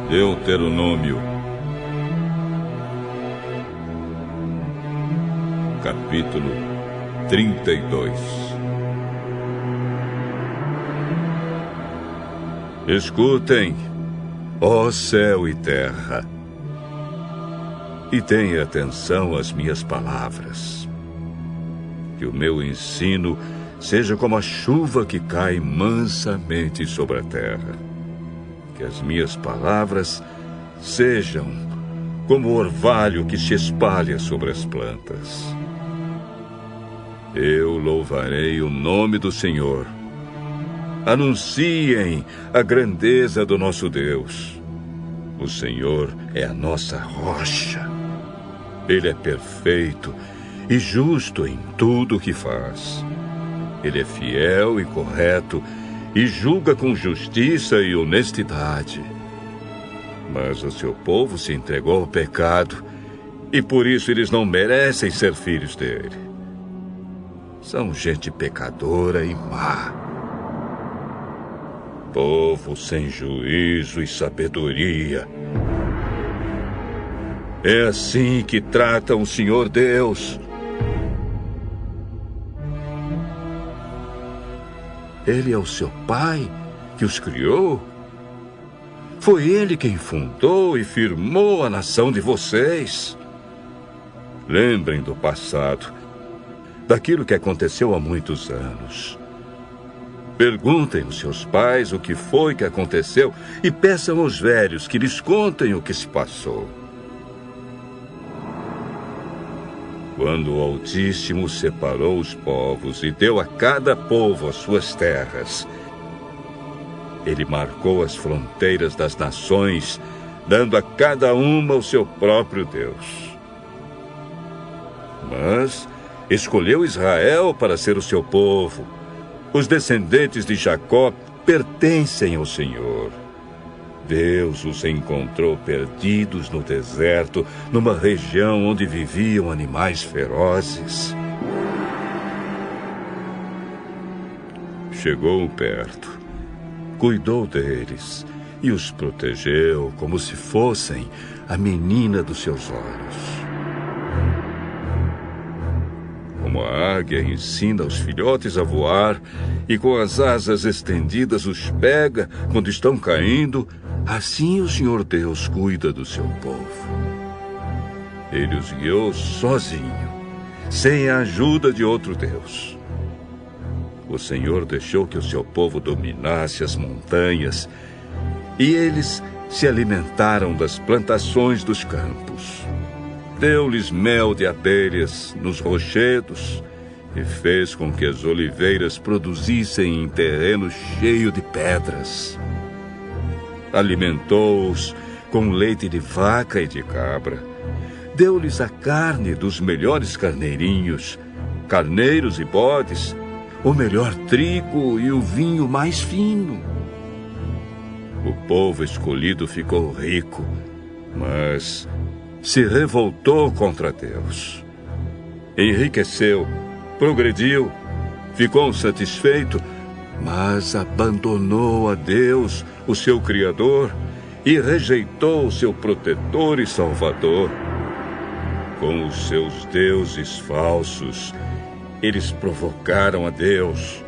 Deuteronômio, capítulo 32. Escutem, ó céu e terra, e tenha atenção às minhas palavras. Que o meu ensino seja como a chuva que cai mansamente sobre a terra. Que as minhas palavras sejam como o orvalho que se espalha sobre as plantas. Eu louvarei o nome do Senhor. Anunciem a grandeza do nosso Deus. O Senhor é a nossa rocha. Ele é perfeito e justo em tudo o que faz. Ele é fiel e correto e julga com justiça e honestidade. Mas o seu povo se entregou ao pecado e por isso eles não merecem ser filhos dele. São gente pecadora e má. Povo sem juízo e sabedoria. É assim que tratam o Senhor Deus. Ele é o seu pai que os criou? Foi ele quem fundou e firmou a nação de vocês. Lembrem do passado, daquilo que aconteceu há muitos anos. Perguntem aos seus pais o que foi que aconteceu e peçam aos velhos que lhes contem o que se passou. Quando o Altíssimo separou os povos e deu a cada povo as suas terras, ele marcou as fronteiras das nações, dando a cada uma o seu próprio Deus. Mas escolheu Israel para ser o seu povo. Os descendentes de Jacó pertencem ao Senhor. Deus os encontrou perdidos no deserto, numa região onde viviam animais ferozes. Chegou perto, cuidou deles e os protegeu como se fossem a menina dos seus olhos. Como a águia ensina os filhotes a voar e com as asas estendidas os pega quando estão caindo, assim o Senhor Deus cuida do seu povo. Ele os guiou sozinho, sem a ajuda de outro Deus. O Senhor deixou que o seu povo dominasse as montanhas e eles se alimentaram das plantações dos campos. Deu-lhes mel de abelhas nos rochedos e fez com que as oliveiras produzissem em terreno cheio de pedras. Alimentou-os com leite de vaca e de cabra. Deu-lhes a carne dos melhores carneirinhos, carneiros e bodes, o melhor trigo e o vinho mais fino. O povo escolhido ficou rico, mas se revoltou contra Deus. Enriqueceu, progrediu, ficou satisfeito, mas abandonou a Deus, o seu Criador, e rejeitou o seu protetor e Salvador. Com os seus deuses falsos, eles provocaram a Deus,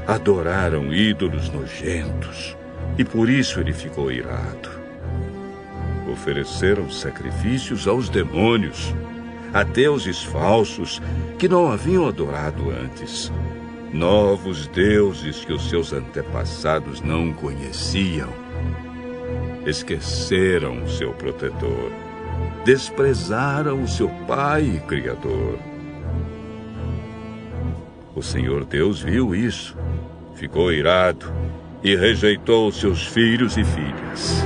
adoraram ídolos nojentos, e por isso ele ficou irado. Ofereceram sacrifícios aos demônios, a deuses falsos que não haviam adorado antes. Novos deuses que os seus antepassados não conheciam. Esqueceram o seu protetor. Desprezaram o seu pai e Criador. O Senhor Deus viu isso, ficou irado e rejeitou seus filhos e filhas.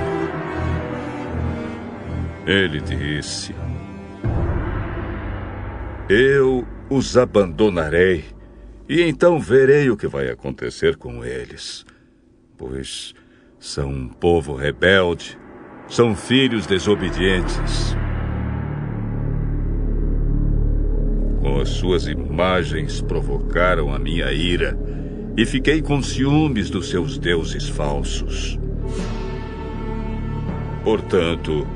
Ele disse: eu os abandonarei, e então verei o que vai acontecer com eles, pois são um povo rebelde, são filhos desobedientes. Com as suas imagens provocaram a minha ira, e fiquei com ciúmes dos seus deuses falsos. Portanto,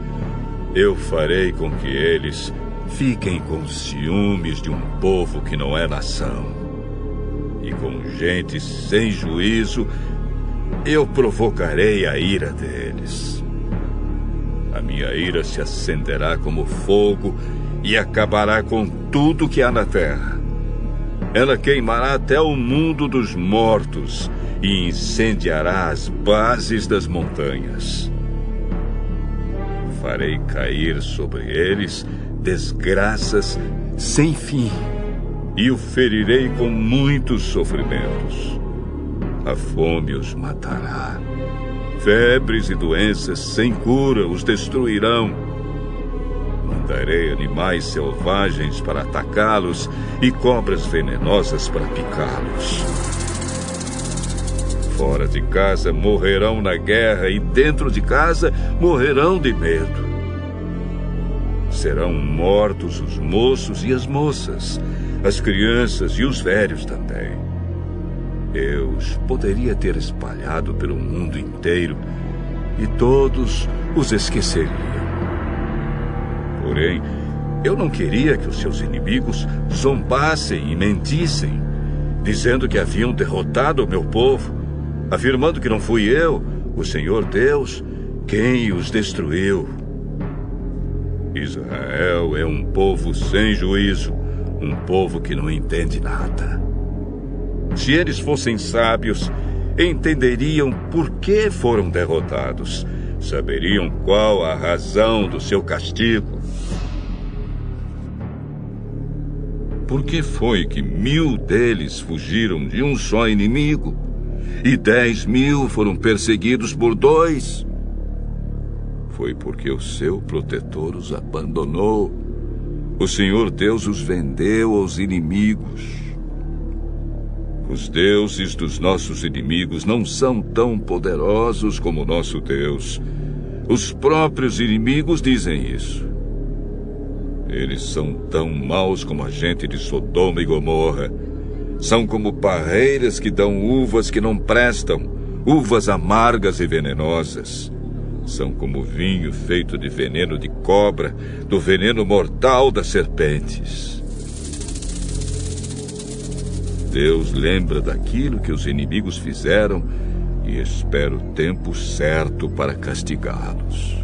eu farei com que eles fiquem com ciúmes de um povo que não é nação, e com gente sem juízo eu provocarei a ira deles. A minha ira se acenderá como fogo e acabará com tudo que há na terra. Ela queimará até o mundo dos mortos e incendiará as bases das montanhas. Farei cair sobre eles desgraças sem fim e o ferirei com muitos sofrimentos. A fome os matará. Febres e doenças sem cura os destruirão. Mandarei animais selvagens para atacá-los e cobras venenosas para picá-los. Fora de casa morrerão na guerra e dentro de casa morrerão de medo. Serão mortos os moços e as moças, as crianças e os velhos também. Eu os poderia ter espalhado pelo mundo inteiro e todos os esqueceriam. Porém, eu não queria que os seus inimigos zombassem e mentissem, dizendo que haviam derrotado o meu povo, afirmando que não fui eu, o Senhor Deus, quem os destruiu. Israel é um povo sem juízo, um povo que não entende nada. Se eles fossem sábios, entenderiam por que foram derrotados, saberiam qual a razão do seu castigo. Por que foi que 1000 deles fugiram de um só inimigo e 10.000 foram perseguidos por 2? Foi porque o seu protetor os abandonou. O Senhor Deus os vendeu aos inimigos. Os deuses dos nossos inimigos não são tão poderosos como o nosso Deus. Os próprios inimigos dizem isso. Eles são tão maus como a gente de Sodoma e Gomorra. São como parreiras que dão uvas que não prestam, uvas amargas e venenosas. São como vinho feito de veneno de cobra, do veneno mortal das serpentes. Deus lembra daquilo que os inimigos fizeram e espera o tempo certo para castigá-los.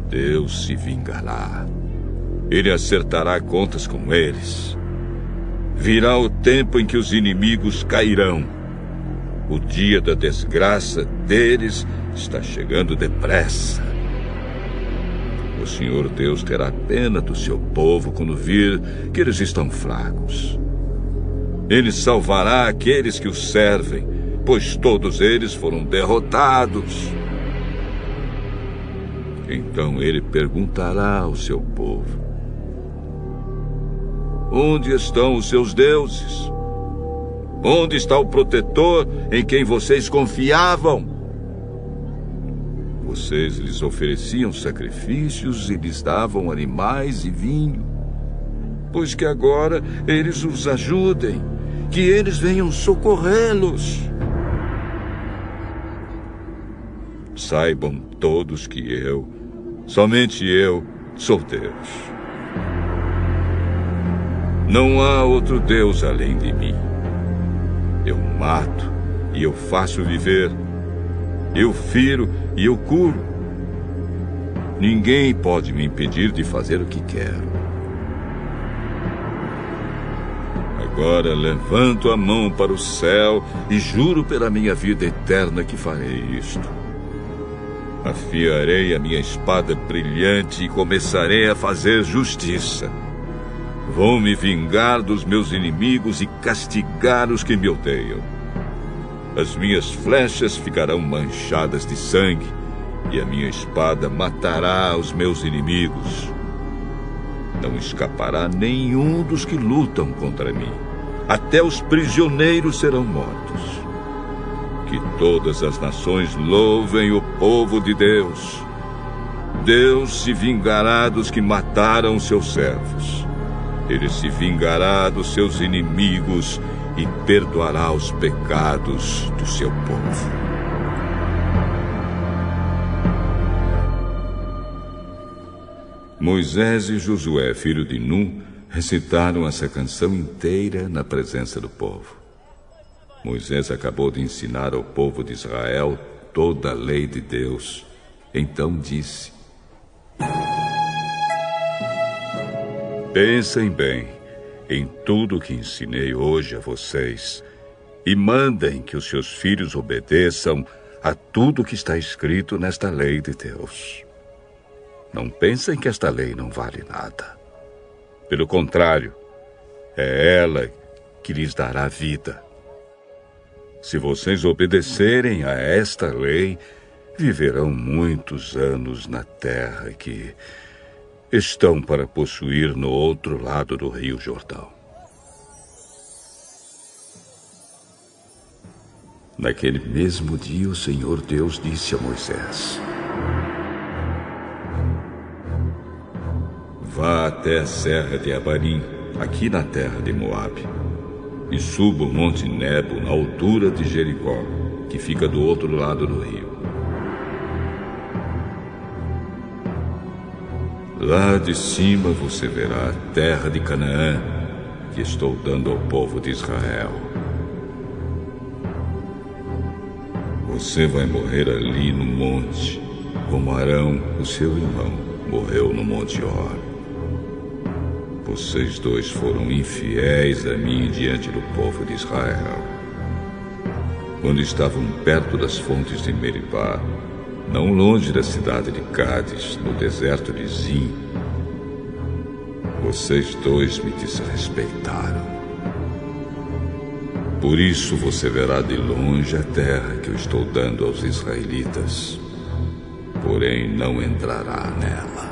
Deus se vingará. Ele acertará contas com eles. Virá o tempo em que os inimigos cairão. O dia da desgraça deles está chegando depressa. O Senhor Deus terá pena do seu povo quando vir que eles estão fracos. Ele salvará aqueles que o servem, pois todos eles foram derrotados. Então ele perguntará ao seu povo: onde estão os seus deuses? Onde está o protetor em quem vocês confiavam? Vocês lhes ofereciam sacrifícios e lhes davam animais e vinho. Pois que agora eles os ajudem, que eles venham socorrê-los. Saibam todos que eu, somente eu, sou Deus. Não há outro Deus além de mim. Eu mato e eu faço viver. Eu firo e eu curo. Ninguém pode me impedir de fazer o que quero. Agora levanto a mão para o céu e juro pela minha vida eterna que farei isto. Afiarei a minha espada brilhante e começarei a fazer justiça. Vou me vingar dos meus inimigos e castigar os que me odeiam. As minhas flechas ficarão manchadas de sangue e a minha espada matará os meus inimigos. Não escapará nenhum dos que lutam contra mim. Até os prisioneiros serão mortos. Que todas as nações louvem o povo de Deus. Deus se vingará dos que mataram seus servos. Ele se vingará dos seus inimigos e perdoará os pecados do seu povo. Moisés e Josué, filho de Nun, recitaram essa canção inteira na presença do povo. Moisés acabou de ensinar ao povo de Israel toda a lei de Deus. Então disse: Pensem bem em tudo o que ensinei hoje a vocês e mandem que os seus filhos obedeçam a tudo que está escrito nesta lei de Deus. Não pensem que esta lei não vale nada. Pelo contrário, é ela que lhes dará vida. Se vocês obedecerem a esta lei, viverão muitos anos na terra que estão para possuir no outro lado do Rio Jordão. Naquele mesmo dia, o Senhor Deus disse a Moisés: Vá até a serra de Abarim, aqui na terra de Moabe, e suba o monte Nebo na altura de Jericó, que fica do outro lado do rio. Lá de cima você verá a terra de Canaã, que estou dando ao povo de Israel. Você vai morrer ali no monte, como Arão, o seu irmão, morreu no monte Hor. Vocês dois foram infiéis a mim diante do povo de Israel. Quando estavam perto das fontes de Meribá, não longe da cidade de Cádiz, no deserto de Zim, vocês dois me desrespeitaram. Por isso você verá de longe a terra que eu estou dando aos israelitas, porém não entrará nela.